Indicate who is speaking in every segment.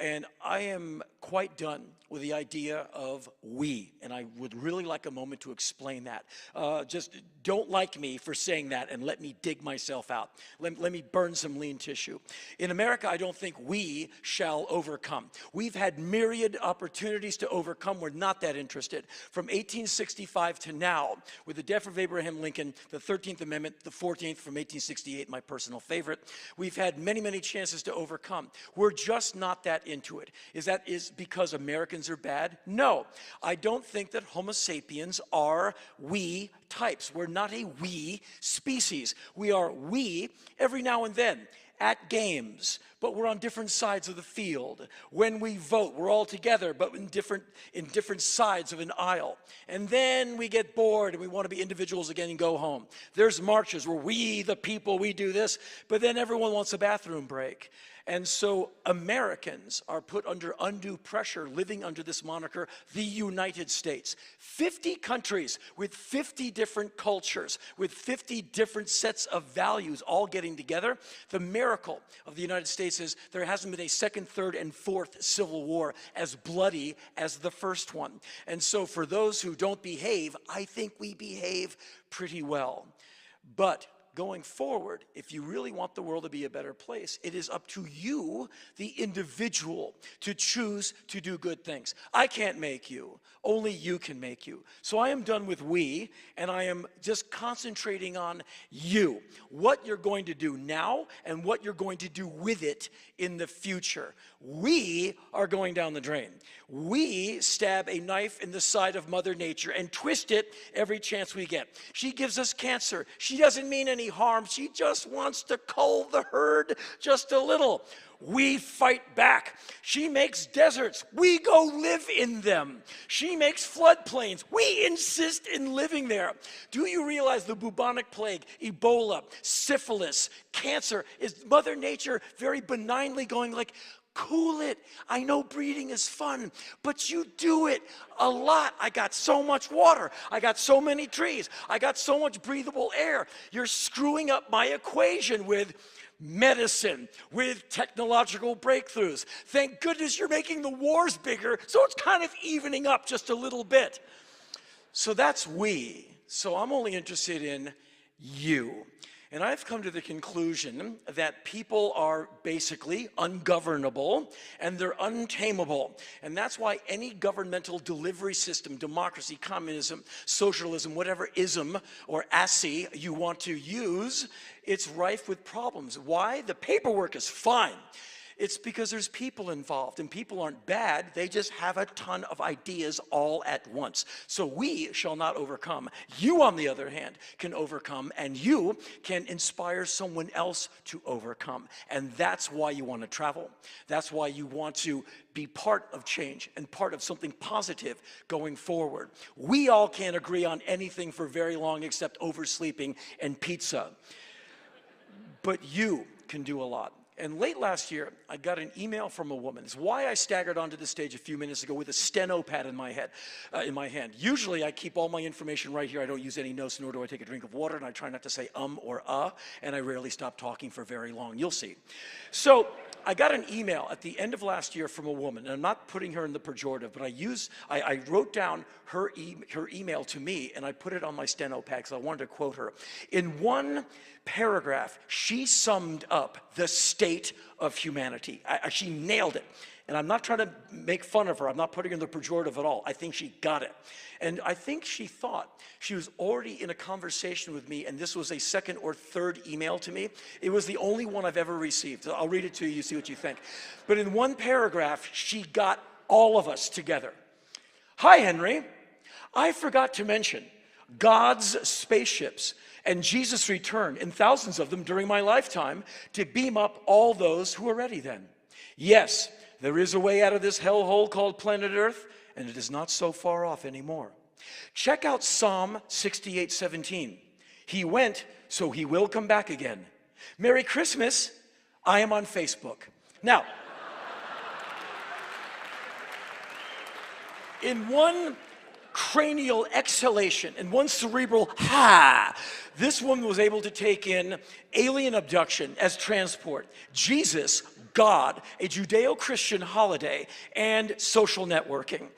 Speaker 1: And I am quite done with the idea of we, and I would really like a moment to explain that. Just don't like me for saying that and let me dig myself out. Let me burn some lean tissue. In America, I don't think we shall overcome. We've had myriad opportunities to overcome. We're not that interested. From 1865 to now, with the death of Abraham Lincoln, the 13th Amendment, the 14th from 1868, my personal favorite, we've had many, many chances to overcome. We're just not that into it. Is that because Americans are bad? No. I don't think that Homo sapiens are we types. We're not a we species. We are we every now and then at games, but we're on different sides of the field. When we vote, we're all together, but in different sides of an aisle. And then we get bored and we want to be individuals again and go home. There's marches where we, the people, we do this, but then everyone wants a bathroom break. And so Americans are put under undue pressure living under this moniker, the United States. 50 countries with 50 different cultures, with 50 different sets of values all getting together. The miracle of the United States is there hasn't been a second, third, and fourth civil war as bloody as the first one. And so for those who don't behave, I think we behave pretty well. But going forward, if you really want the world to be a better place, it is up to you, the individual, to choose to do good things. I can't make you. Only you can make you. So I am done with we, and I am just concentrating on you. What you're going to do now and what you're going to do with it in the future. We are going down the drain. We stab a knife in the side of Mother Nature and twist it every chance we get. She gives us cancer. She doesn't mean any harm. She just wants to cull the herd just a little. We fight back. She makes deserts. We go live in them. She makes floodplains. We insist in living there. Do you realize the bubonic plague, Ebola, syphilis, cancer, is Mother Nature very benignly going like, cool it. I know breeding is fun, but you do it a lot. I got so much water. I got so many trees. I got so much breathable air. You're screwing up my equation with medicine, with technological breakthroughs. Thank goodness you're making the wars bigger, so it's kind of evening up just a little bit. So that's we. So I'm only interested in you. And I've come to the conclusion that people are basically ungovernable and they're untamable. And that's why any governmental delivery system, democracy, communism, socialism, whatever ism or assy you want to use, it's rife with problems. Why? The paperwork is fine. It's because there's people involved, and people aren't bad. They just have a ton of ideas all at once. So we shall not overcome. You, on the other hand, can overcome, and you can inspire someone else to overcome. And that's why you want to travel. That's why you want to be part of change and part of something positive going forward. We all can't agree on anything for very long except oversleeping and pizza. But you can do a lot. And late last year, I got an email from a woman. It's why I staggered onto the stage a few minutes ago with a steno pad in my hand. Usually, I keep all my information right here. I don't use any notes, nor do I take a drink of water, and I try not to say or and I rarely stop talking for very long. You'll see. So I got an email at the end of last year from a woman, and I'm not putting her in the pejorative, but I wrote down her email to me, and I put it on my steno pad because I wanted to quote her. In one paragraph, she summed up the state of humanity. She nailed it. And I'm not trying to make fun of her. I'm not putting her in the pejorative at all. I think she got it. And I think she thought she was already in a conversation with me, and this was a second or third email to me. It was the only one I've ever received. I'll read it to you, see what you think. But in one paragraph, she got all of us together. Hi, Henry. I forgot to mention God's spaceships and Jesus' return in thousands of them during my lifetime to beam up all those who are ready then. Yes, there is a way out of this hellhole called planet Earth, and it is not so far off anymore. Check out Psalm 68:17. He went, so he will come back again. Merry Christmas. I am on Facebook. Now, in one cranial exhalation and one cerebral ha, This woman was able to take in alien abduction as transport, Jesus, God, a Judeo-Christian holiday, and social networking.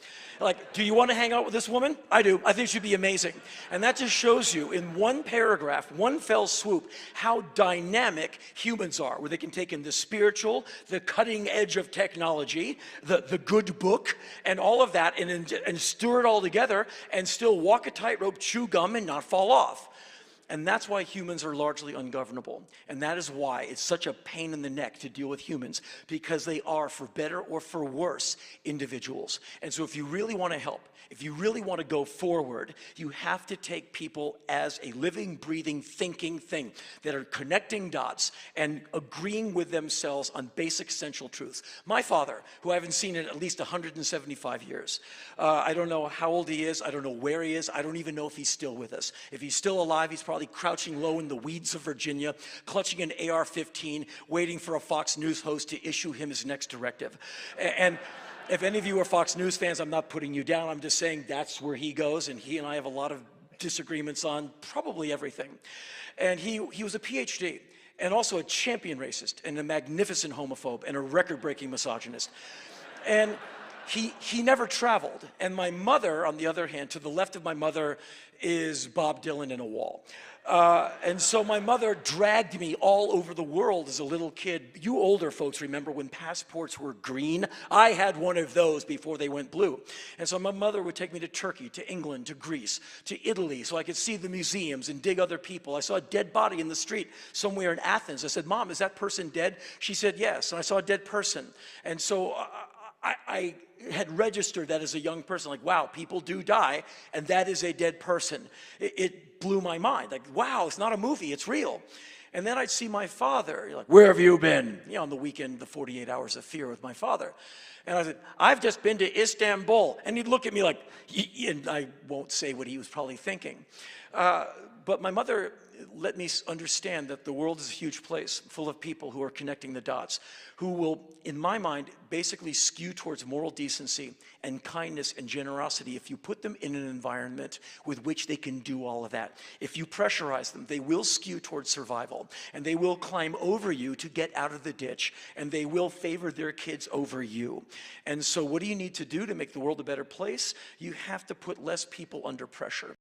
Speaker 1: Like, do you want to hang out with this woman? I do. I think she'd be amazing. And that just shows you in one paragraph, one fell swoop, how dynamic humans are, where they can take in the spiritual, the cutting edge of technology, the good book, and all of that, and stir it all together, and still walk a tightrope, chew gum, and not fall off. And that's why humans are largely ungovernable. And that is why it's such a pain in the neck to deal with humans, because they are, for better or for worse, individuals. And so if you really want to help, if you really want to go forward, you have to take people as a living, breathing, thinking thing that are connecting dots and agreeing with themselves on basic essential truths. My father, who I haven't seen in at least 175 years, I don't know how old he is, I don't know where he is, I don't even know if he's still with us. If he's still alive, he's probably crouching low in the weeds of Virginia, clutching an AR-15, waiting for a Fox News host to issue him his next directive. And if any of you are Fox News fans, I'm not putting you down, I'm just saying that's where he goes, and he and I have a lot of disagreements on probably everything. And he was a PhD, and also a champion racist, and a magnificent homophobe, and a record-breaking misogynist. And he never traveled. And my mother, on the other hand, to the left of my mother is Bob Dylan in a wall. And so my mother dragged me all over the world as a little kid. You older folks remember when passports were green? I had one of those before they went blue. And so my mother would take me to Turkey, to England, to Greece, to Italy, so I could see the museums and dig other people. I saw a dead body in the street somewhere in Athens. I said, "Mom, is that person dead?" She said, "Yes." And I saw a dead person. And so I had registered that as a young person, like, wow, people do die, and that is a dead person. It blew my mind, like, wow, it's not a movie, it's real. And then I'd see my father, like, "Where have you been?" You know, on the weekend, the 48 Hours of Fear with my father. And I said, "I've just been to Istanbul." And he'd look at me like, and I won't say what he was probably thinking. But my mother let me understand that the world is a huge place full of people who are connecting the dots, who will, in my mind, basically skew towards moral decency and kindness and generosity if you put them in an environment with which they can do all of that. If you pressurize them, they will skew towards survival, and they will climb over you to get out of the ditch, and they will favor their kids over you. And so what do you need to do to make the world a better place? You have to put less people under pressure.